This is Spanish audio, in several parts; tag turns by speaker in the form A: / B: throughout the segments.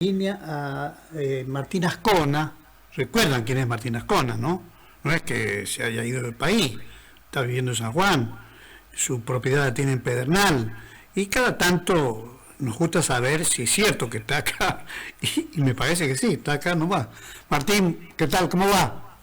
A: línea a Martín Ascona. Recuerdan quién es Martín Ascona, ¿no? No es que se haya ido del país, está viviendo en San Juan, su propiedad la tiene en Pedernal, y cada tanto nos gusta saber si es cierto que está acá, y me parece que sí, está acá nomás. Martín, ¿qué tal? ¿Cómo va?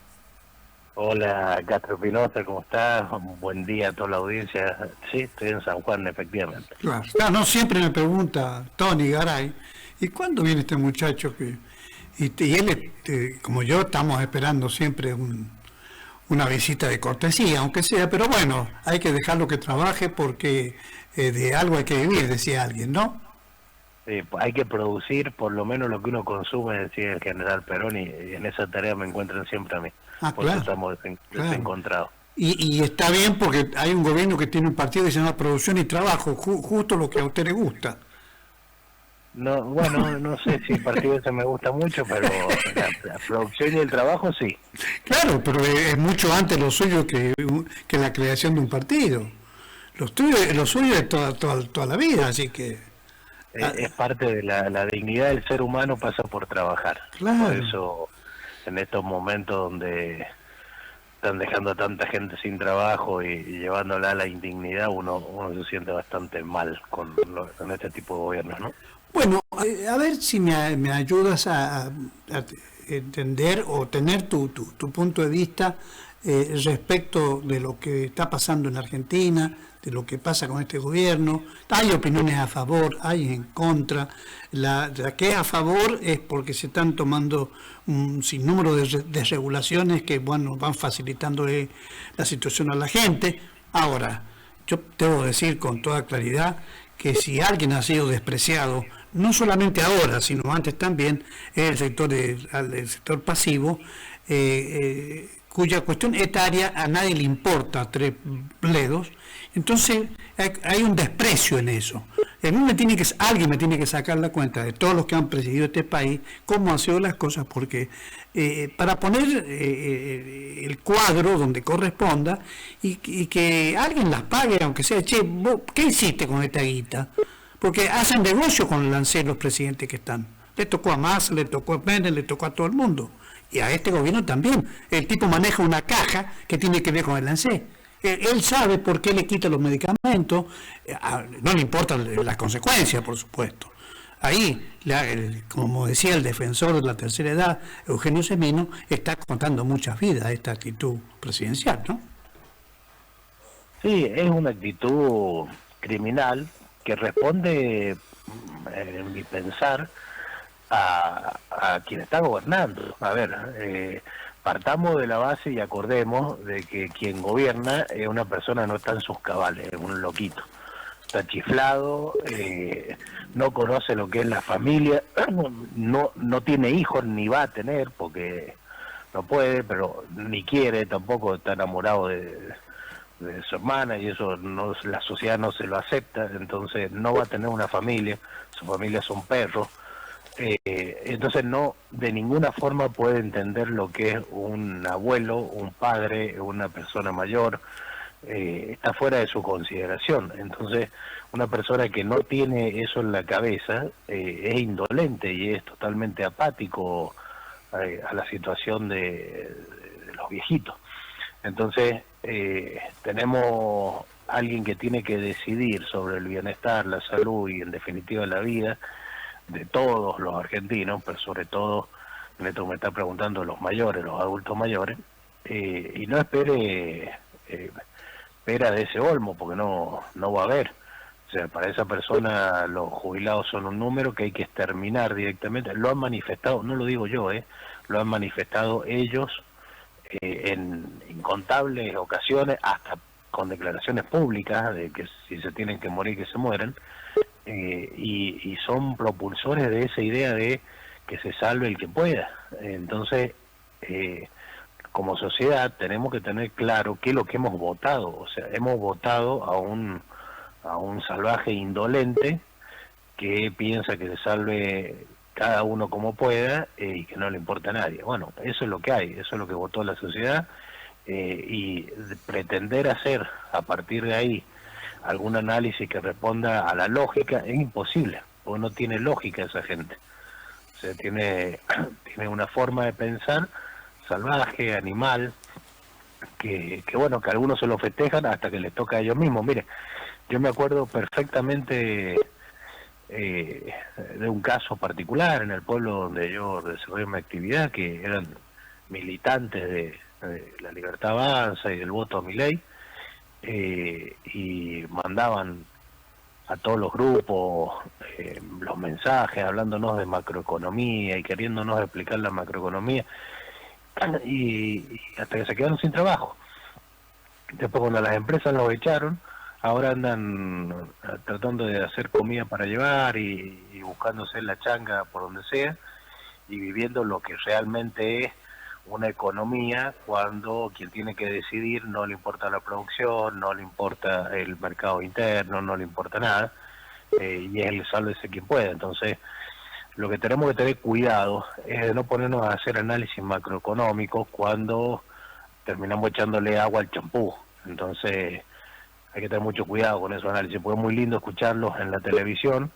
B: Hola, Castro Pinoza, ¿cómo estás? Buen día a toda la audiencia. Sí, estoy en San Juan, efectivamente.
A: Claro, no, siempre me pregunta Tony Garay, ¿y cuándo viene este muchacho que... Y él, como yo, estamos esperando siempre una visita de cortesía, aunque sea, pero bueno, hay que dejarlo que trabaje porque de algo hay que vivir, decía alguien, ¿no?
B: Hay que producir por lo menos lo que uno consume, decía el general Perón, y en esa tarea me encuentran siempre a mí.
A: Ah,
B: Por eso
A: claro,
B: estamos
A: claro.
B: desencontrados.
A: Y está bien porque hay un gobierno que tiene un partido que se llama Producción y Trabajo, justo lo que a usted le gusta.
B: No, bueno, no sé si el partido ese me gusta mucho, pero la producción y el trabajo sí.
A: Claro, pero es mucho antes lo suyo que la creación de un partido. Lo suyo es toda la vida, así que... ah,
B: Es parte de la dignidad del ser humano pasa por trabajar. Por
A: claro.
B: eso, en estos momentos donde están dejando a tanta gente sin trabajo y llevándola a la indignidad, uno se siente bastante mal con este tipo de gobiernos, ¿no?
A: Bueno, a ver si me ayudas a entender o tener tu punto de vista respecto de lo que está pasando en Argentina, de lo que pasa con este gobierno. Hay opiniones a favor, hay en contra. La que es a favor es porque se están tomando un sinnúmero de regulaciones que bueno, van facilitando la situación a la gente. Ahora, yo debo decir con toda claridad que si alguien ha sido despreciado, no solamente ahora, sino antes también, es el sector pasivo, cuya cuestión etaria a nadie le importa, tres bledos. Entonces hay un desprecio en eso. Alguien me tiene que sacar la cuenta de todos los que han presidido este país, cómo han sido las cosas, porque para poner el cuadro donde corresponda y que alguien las pague, aunque sea, che, vos, ¿qué hiciste con esta guita? Porque hacen negocio con el ANSES los presidentes que están. Le tocó a Massa, le tocó a Pérez, le tocó a todo el mundo. Y a este gobierno también. El tipo maneja una caja que tiene que ver con el ANSES. Él sabe por qué le quita los medicamentos, no le importan las consecuencias, por supuesto. Ahí, como decía el defensor de la tercera edad, Eugenio Semino, está contando muchas vidas esta actitud presidencial, ¿no?
B: Sí, es una actitud criminal que responde, en mi pensar, a quien está gobernando. A ver, partamos de la base y acordemos de que quien gobierna es una persona que no está en sus cabales, es un loquito. Está chiflado, no conoce lo que es la familia, no tiene hijos ni va a tener porque no puede, pero ni quiere, tampoco está enamorado de su hermana y eso no, la sociedad no se lo acepta, entonces no va a tener una familia, su familia son perros. Entonces no de ninguna forma puede entender lo que es un abuelo, un padre, una persona mayor, está fuera de su consideración. Entonces una persona que no tiene eso en la cabeza es indolente y es totalmente apático a la situación de los viejitos. Entonces tenemos alguien que tiene que decidir sobre el bienestar, la salud y en definitiva la vida de todos los argentinos, pero sobre todo, en esto me está preguntando los mayores, los adultos mayores, y no espere pera de ese olmo, porque no va a haber. O sea, para esa persona los jubilados son un número que hay que exterminar directamente. Lo han manifestado, no lo digo yo, lo han manifestado ellos en incontables ocasiones, hasta con declaraciones públicas de que si se tienen que morir, que se mueran. Y son propulsores de esa idea de que se salve el que pueda. Entonces, como sociedad tenemos que tener claro qué es lo que hemos votado. O sea, hemos votado a un salvaje indolente que piensa que se salve cada uno como pueda y que no le importa a nadie. Bueno, eso es lo que hay, eso es lo que votó la sociedad, y pretender hacer a partir de ahí algún análisis que responda a la lógica es imposible, porque no tiene lógica esa gente. sea, tiene una forma de pensar salvaje, animal, que bueno, que algunos se lo festejan hasta que les toca a ellos mismos. Mire, yo me acuerdo perfectamente de un caso particular en el pueblo donde yo desarrollé mi actividad, que eran militantes de la Libertad Avanza y del voto a Milei, y mandaban a todos los grupos los mensajes hablándonos de macroeconomía y queriéndonos explicar la macroeconomía, y hasta que se quedaron sin trabajo. Después, cuando las empresas los echaron, ahora andan tratando de hacer comida para llevar y buscándose la changa por donde sea, y viviendo lo que realmente es una economía, cuando quien tiene que decidir no le importa la producción, no le importa el mercado interno, no le importa nada, y es el sálvese quien puede. Entonces, lo que tenemos que tener cuidado es de no ponernos a hacer análisis macroeconómicos cuando terminamos echándole agua al champú. Entonces, hay que tener mucho cuidado con esos análisis, porque es muy lindo escucharlos en la televisión,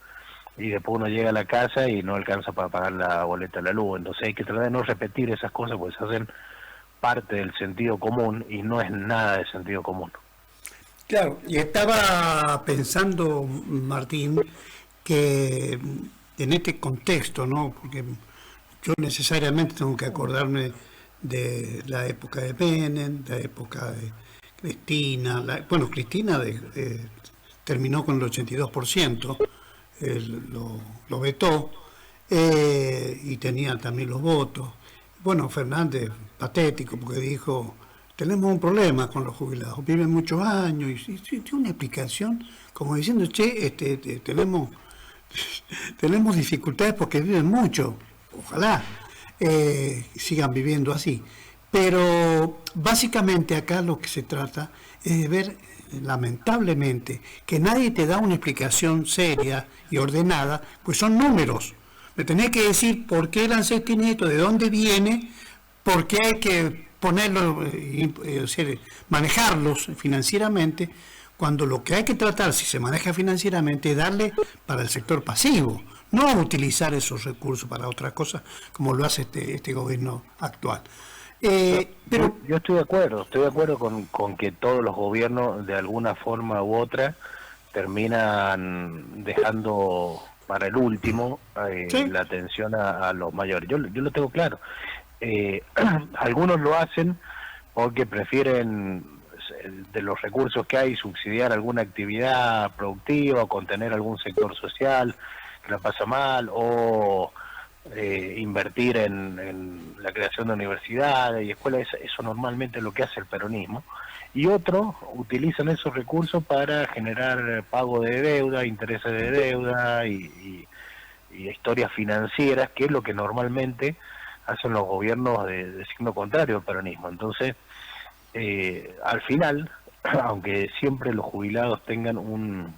B: y después uno llega a la casa y no alcanza para pagar la boleta de la luz. Entonces hay que tratar de no repetir esas cosas, porque se hacen parte del sentido común y no es nada de sentido común.
A: Claro, y estaba pensando, Martín, que en este contexto, ¿no? Porque yo necesariamente tengo que acordarme de la época de Menem, la época de Cristina. Cristina terminó con el 82%. Lo vetó, y tenía también los votos. Bueno, Fernández, patético, porque dijo, tenemos un problema con los jubilados, viven muchos años, y tiene una explicación como diciendo, tenemos dificultades porque viven mucho, ojalá sigan viviendo así. Pero básicamente acá lo que se trata es de ver, lamentablemente, que nadie te da una explicación seria y ordenada, pues son números. Me tenés que decir por qué el ancestro, de dónde viene, por qué hay que ponerlo, manejarlos financieramente, cuando lo que hay que tratar, si se maneja financieramente, es darle para el sector pasivo, no utilizar esos recursos para otras cosas, como lo hace este gobierno actual.
B: Pero yo estoy de acuerdo con que todos los gobiernos de alguna forma u otra terminan dejando para el último ¿sí? La atención a los mayores. Yo lo tengo claro. Algunos lo hacen porque prefieren, de los recursos que hay, subsidiar alguna actividad productiva o contener algún sector social que la pasa mal, o invertir en la creación de universidades y escuelas. Eso normalmente es lo que hace el peronismo, y otros utilizan esos recursos para generar pago de deuda, intereses de deuda y historias financieras, que es lo que normalmente hacen los gobiernos de signo contrario al peronismo. Entonces, al final, aunque siempre los jubilados tengan un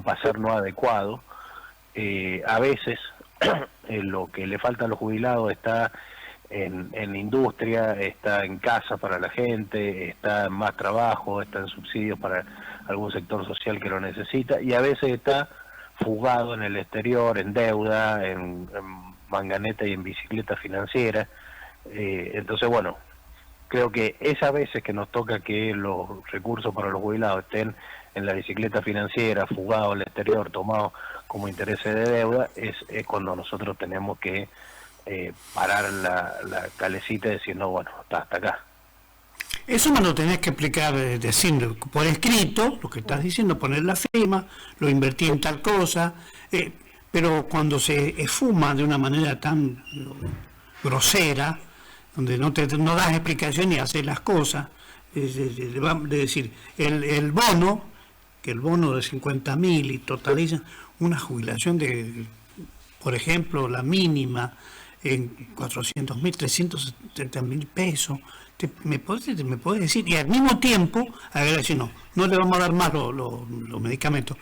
B: pasar no adecuado, a veces lo que le falta a los jubilados está en industria, está en casa para la gente, está en más trabajo, está en subsidios para algún sector social que lo necesita, y a veces está fugado en el exterior, en deuda, en manganeta y en bicicleta financiera. Entonces, bueno, creo que esas veces que nos toca que los recursos para los jubilados estén en la bicicleta financiera, fugado al exterior, tomado como intereses de deuda, es cuando nosotros tenemos que parar la calecita y decir, no, bueno, hasta acá.
A: Eso me lo tenés que explicar, decir por escrito, lo que estás diciendo, poner la firma, lo invertí en tal cosa, pero cuando se esfuma de una manera tan grosera, donde no das explicación y haces las cosas, de decir, el bono, que el bono de 50.000 y totaliza una jubilación de, por ejemplo, la mínima en 400.000, 370.000 pesos, me puedes decir, y al mismo tiempo decir, no le vamos a dar más los medicamentos.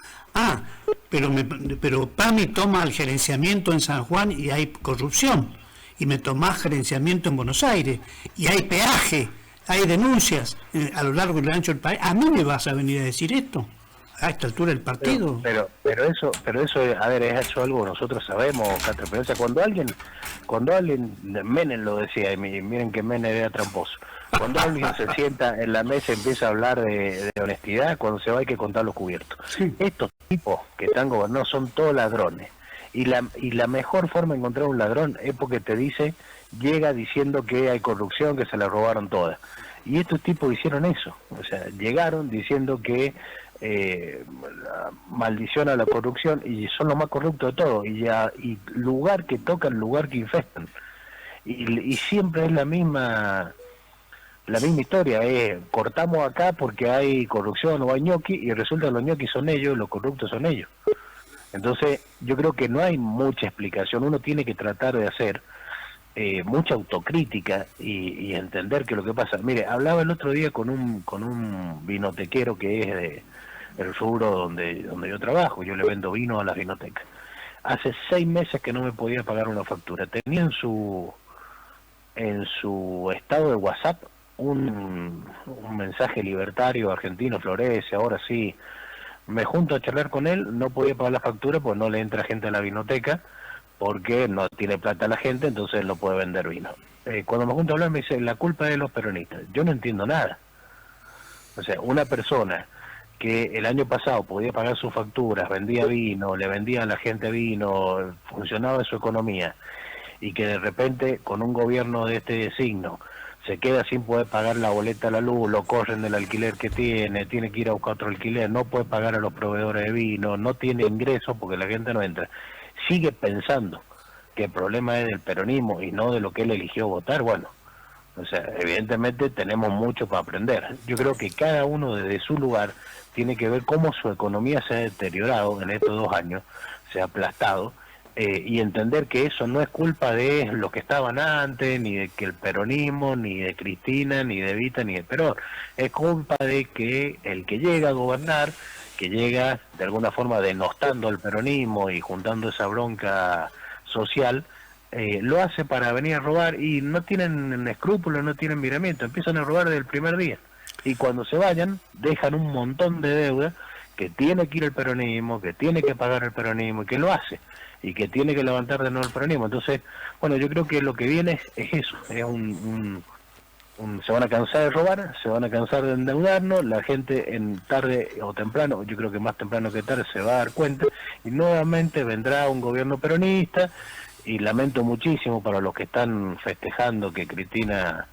A: Pero PAMI toma el gerenciamiento en San Juan y hay corrupción, y me tomás gerenciamiento en Buenos Aires y hay peaje, hay denuncias a lo largo y ancho del país. ¿A mí me vas a venir a decir esto? a esta altura del partido.
B: Pero eso, a ver, es eso algo que nosotros sabemos, Castro. Pero, o sea, cuando alguien, Menem lo decía, y miren que Menem era tramposo. Cuando alguien se sienta en la mesa y empieza a hablar de honestidad, cuando se va hay que contar los cubiertos.
A: Sí.
B: Estos tipos que están gobernados son todos ladrones. Y la mejor forma de encontrar un ladrón es porque llega diciendo que hay corrupción, que se la robaron todas. Y estos tipos hicieron eso. O sea, llegaron diciendo que maldición a la corrupción, y son los más corruptos de todos. Y lugar que tocan, lugar que infestan. Y siempre es la misma historia, cortamos acá porque hay corrupción o hay ñoqui, y resulta que los ñoquis son ellos, los corruptos son ellos. Entonces yo creo que no hay mucha explicación, uno tiene que tratar de hacer mucha autocrítica y entender que lo que pasa. Mire, hablaba el otro día con un vinotequero que es del rubro donde yo trabajo, yo le vendo vino a las vinotecas. Hace 6 meses que no me podía pagar una factura, tenía en su estado de WhatsApp un mensaje libertario: argentino florece, ahora sí. Me junto a charlar con él, no podía pagar la factura pues no le entra gente a la vinoteca porque no tiene plata la gente, entonces no puede vender vino. Cuando me junto a hablar me dice, la culpa es de los peronistas. Yo no entiendo nada. O sea, una persona que el año pasado podía pagar sus facturas, vendía vino, le vendía a la gente vino, funcionaba su economía, y que de repente con un gobierno de este signo se queda sin poder pagar la boleta a la luz, lo corren del alquiler que tiene que ir a buscar otro alquiler, no puede pagar a los proveedores de vino, no tiene ingresos porque la gente no entra, sigue pensando que el problema es del peronismo y no de lo que él eligió votar. Bueno, o sea, evidentemente tenemos mucho para aprender. Yo creo que cada uno desde su lugar tiene que ver cómo su economía se ha deteriorado en estos 2 años, se ha aplastado, y entender que eso no es culpa de los que estaban antes, ni de que el peronismo, ni de Cristina, ni de Evita, ni de Perón. Es culpa de que el que llega a gobernar, que llega de alguna forma denostando al peronismo y juntando esa bronca social, lo hace para venir a robar, y no tienen escrúpulos, no tienen miramiento, empiezan a robar desde el primer día. Y cuando se vayan, dejan un montón de deuda que tiene que ir el peronismo, que tiene que pagar el peronismo, y que lo hace, y que tiene que levantar de nuevo el peronismo. Entonces, bueno, yo creo que lo que viene es eso, es se van a cansar de robar, se van a cansar de endeudarnos, la gente en tarde o temprano, yo creo que más temprano que tarde se va a dar cuenta, y nuevamente vendrá un gobierno peronista, y lamento muchísimo para los que están festejando que Cristina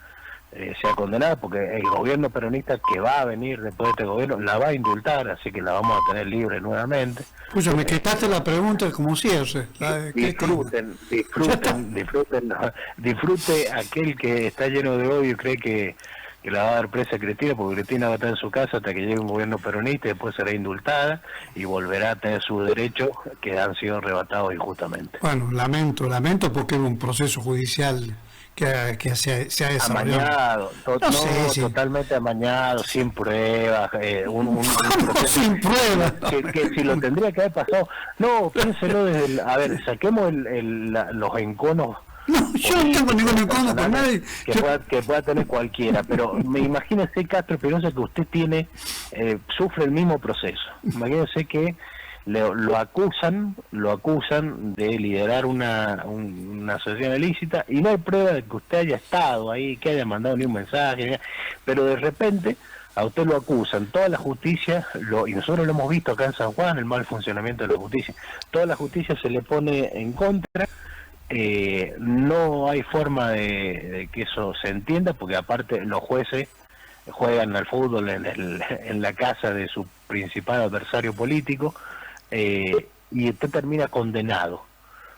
B: sea condenada, porque el gobierno peronista que va a venir después de este gobierno la va a indultar, así que la vamos a tener libre nuevamente.
A: Escucha, me quitaste la pregunta como cierre.
B: Disfrute aquel que está lleno de odio y cree que la va a dar presa a Cristina, porque Cristina va a estar en su casa hasta que llegue un gobierno peronista, y después será indultada y volverá a tener sus derechos que han sido arrebatados injustamente.
A: Bueno, lamento porque hubo un proceso judicial que se ha desarrollado.
B: Amañado, totalmente amañado, sin pruebas, un proceso
A: sin pruebas.
B: Que si lo tendría que haber pasado. No, piénselo desde a ver, saquemos los enconos.
A: No, yo no tengo ningún encono con nadie.
B: Que pueda tener cualquiera, pero me imagínese, Castro Espinosa, que usted sufre el mismo proceso. Imagínese que lo acusan de liderar una asociación ilícita, y no hay prueba de que usted haya estado ahí, que haya mandado ni un mensaje, pero de repente a usted lo acusan, toda la justicia, y nosotros lo hemos visto acá en San Juan, el mal funcionamiento de la justicia, toda la justicia se le pone en contra. No hay forma de que eso se entienda, porque aparte los jueces juegan al fútbol en la casa de su principal adversario político, y usted termina condenado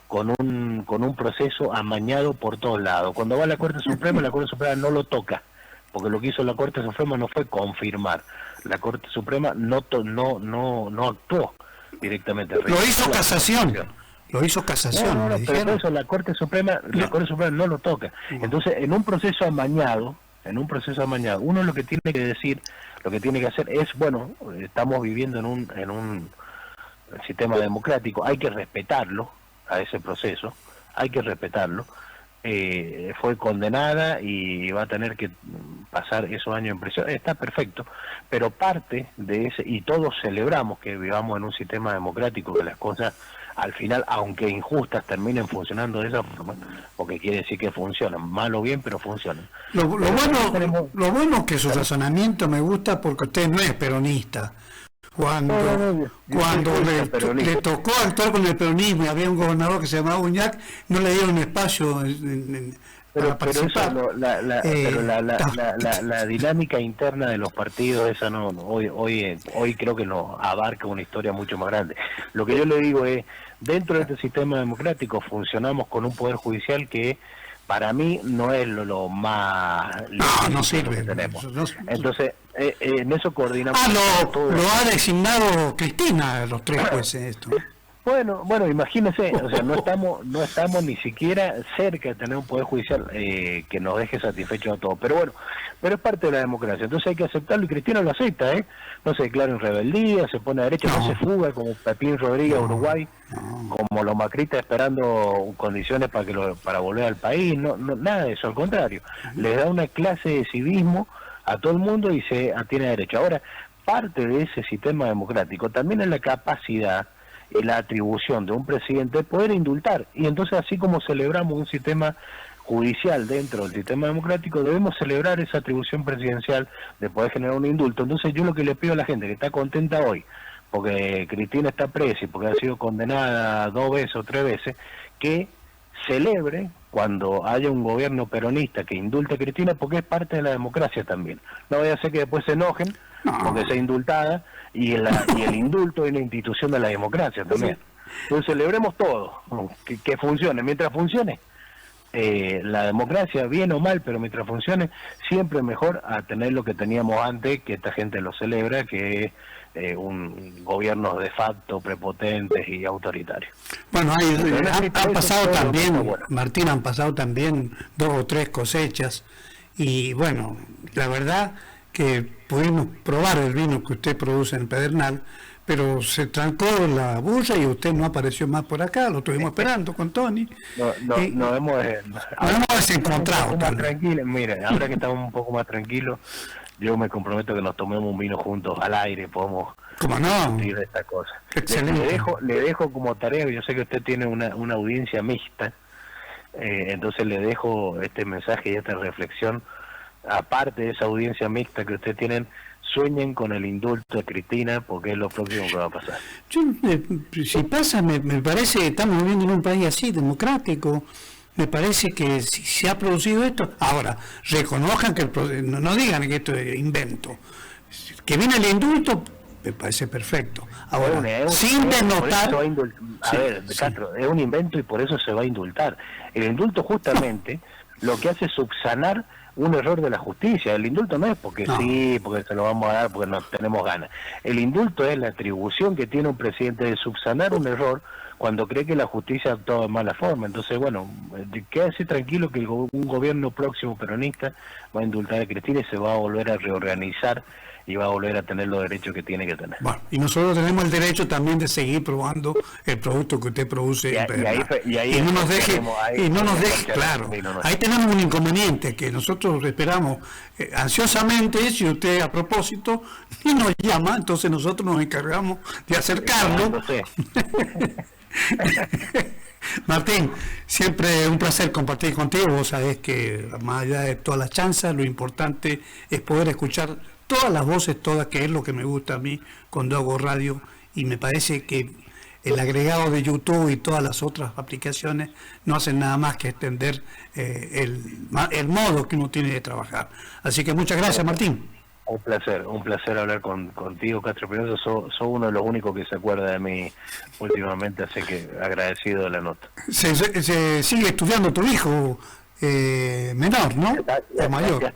B: con un proceso amañado por todos lados. Cuando va a la Corte Suprema, la Corte Suprema no lo toca, porque lo que hizo la Corte Suprema no fue confirmar. La Corte Suprema no actuó directamente.
A: Lo hizo casación. Lo hizo casación.
B: No, pero eso la Corte Suprema no lo toca. Entonces, en un proceso amañado, uno lo que tiene que decir, lo que tiene que hacer es, bueno, estamos viviendo en un sistema democrático, hay que respetarlo a ese proceso, hay que respetarlo, fue condenada y va a tener que pasar esos años en prisión. Está perfecto, pero parte de ese, y todos celebramos que vivamos en un sistema democrático, que las cosas al final, aunque injustas, terminen funcionando de esa forma, porque quiere decir que funcionan, mal o bien, pero funcionan.
A: Lo bueno es que su razonamiento me gusta porque usted no es peronista. Cuando le tocó actuar con el peronismo y había un gobernador que se llamaba Uñac, no le dieron espacio para participar.
B: La dinámica interna de los partidos, esa no, hoy creo que nos abarca una historia mucho más grande. Lo que yo le digo es, dentro de este sistema democrático funcionamos con un poder judicial que para mí no es lo más
A: no sirve
B: que tenemos. Entonces en eso coordinamos.
A: Lo ha designado Cristina, los 3 jueces esto.
B: Bueno, imagínese, o sea, no estamos ni siquiera cerca de tener un poder judicial que nos deje satisfechos a todos, pero es parte de la democracia, entonces hay que aceptarlo y Cristina lo acepta, no se declara en rebeldía, se pone a derecha, no se fuga como Pepín Rodríguez a Uruguay, como los macristas esperando condiciones para volver al país, no, nada de eso, al contrario, les da una clase de civismo a todo el mundo y se tiene derecho. Ahora, parte de ese sistema democrático también es la capacidad, la atribución de un presidente de poder indultar, y entonces así como celebramos un sistema judicial dentro del sistema democrático, debemos celebrar esa atribución presidencial de poder generar un indulto. Entonces yo lo que le pido a la gente que está contenta hoy porque Cristina está presa y porque ha sido condenada 2 veces o 3 veces, que celebre cuando haya un gobierno peronista que indulte a Cristina, porque es parte de la democracia también. No vaya a ser que después se enojen porque sea indultada, y el indulto es la institución de la democracia también. Entonces celebremos todo, que funcione. Mientras funcione la democracia, bien o mal, pero mientras funcione, siempre es mejor a tener lo que teníamos antes, que esta gente lo celebra, que es un gobierno de facto prepotentes y autoritarios.
A: Bueno, han pasado también, Martín, han pasado también 2 o 3 cosechas, y bueno, la verdad que pudimos probar el vino que usted produce en Pedernal, pero se trancó la burra y usted no apareció más por acá, lo estuvimos esperando con Tony.
B: Nos hemos
A: desencontrado.
B: Más tranquilos, mire, ahora que estamos un poco más tranquilos, yo me comprometo que nos tomemos un vino juntos al aire, podemos discutir de esta cosa.
A: Excelente.
B: Le dejo como tarea, yo sé que usted tiene una audiencia mixta, entonces le dejo este mensaje y esta reflexión. Aparte de esa audiencia mixta que ustedes tienen, sueñen con el indulto de Cristina, porque es lo próximo que va a pasar.
A: Si pasa, me parece que estamos viviendo en un país así, democrático. Me parece que si se ha producido esto, ahora, reconozcan que no digan que esto es invento. Que viene el indulto, me parece perfecto. Ahora, sin denotar...
B: Castro, es un invento y por eso se va a indultar. El indulto justamente lo que hace es subsanar un error de la justicia. El indulto no es porque porque se lo vamos a dar porque no tenemos ganas. El indulto es la atribución que tiene un presidente de subsanar un error cuando cree que la justicia ha actuado de mala forma. Entonces, bueno, quédese tranquilo que un gobierno próximo peronista va a indultar a Cristina y se va a volver a reorganizar y va a volver a tener los derechos que tiene que tener.
A: Bueno, y nosotros tenemos el derecho también de seguir probando el producto que usted produce en Pedernal. Y no nos deje, claro, ahí tenemos un inconveniente que nosotros esperamos ansiosamente, si usted a propósito y nos llama, entonces nosotros nos encargamos de acercarlo. Martín, siempre un placer compartir contigo. Vos sabés que más allá de todas las chanzas, lo importante es poder escuchar todas las voces, todas, que es lo que me gusta a mí cuando hago radio, y me parece que el agregado de YouTube y todas las otras aplicaciones no hacen nada más que extender el modo que uno tiene de trabajar. Así que muchas gracias, Martín.
B: Un placer hablar contigo, Castro Pinozo. Sos uno de los únicos que se acuerda de mí últimamente, así que agradecido de la nota.
A: Se sigue estudiando tu hijo menor, ¿no? O mayor.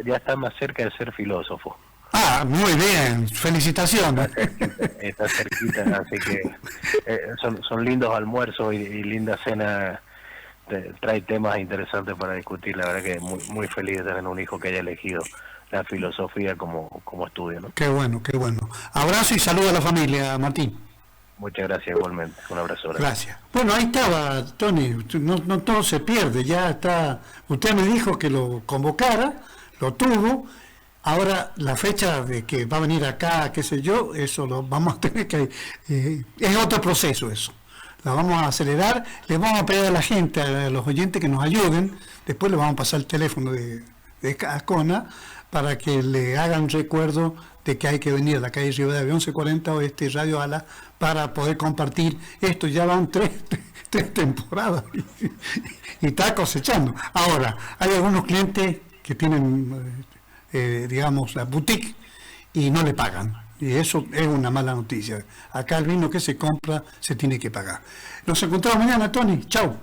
B: Ya está más cerca de ser filósofo.
A: Ah, muy bien, felicitaciones.
B: Está cerquita, así que son lindos almuerzos y linda cena. Trae temas interesantes para discutir. La verdad que muy feliz de tener un hijo que haya elegido la filosofía como estudio, ¿no?
A: Qué bueno, qué bueno. Abrazo y saludo a la familia, Martín.
B: Muchas gracias igualmente. Un abrazo.
A: Gracias. Bueno, ahí estaba, Tony. No todo se pierde. Ya está. Usted me dijo que lo convocara, lo tuvo. Ahora la fecha de que va a venir acá, qué sé yo, eso lo vamos a tener que... es otro proceso eso. La vamos a acelerar. Le vamos a pedir a la gente, a los oyentes que nos ayuden. Después le vamos a pasar el teléfono de Ascona para que le hagan recuerdo de que hay que venir a la calle Rivadavia 1140 Oeste, Radio Ala, para poder compartir esto. Ya van tres temporadas y está cosechando. Ahora, hay algunos clientes que tienen, digamos, la boutique y no le pagan. Y eso es una mala noticia. Acá el vino que se compra se tiene que pagar. Nos encontramos mañana, Tony. Chao.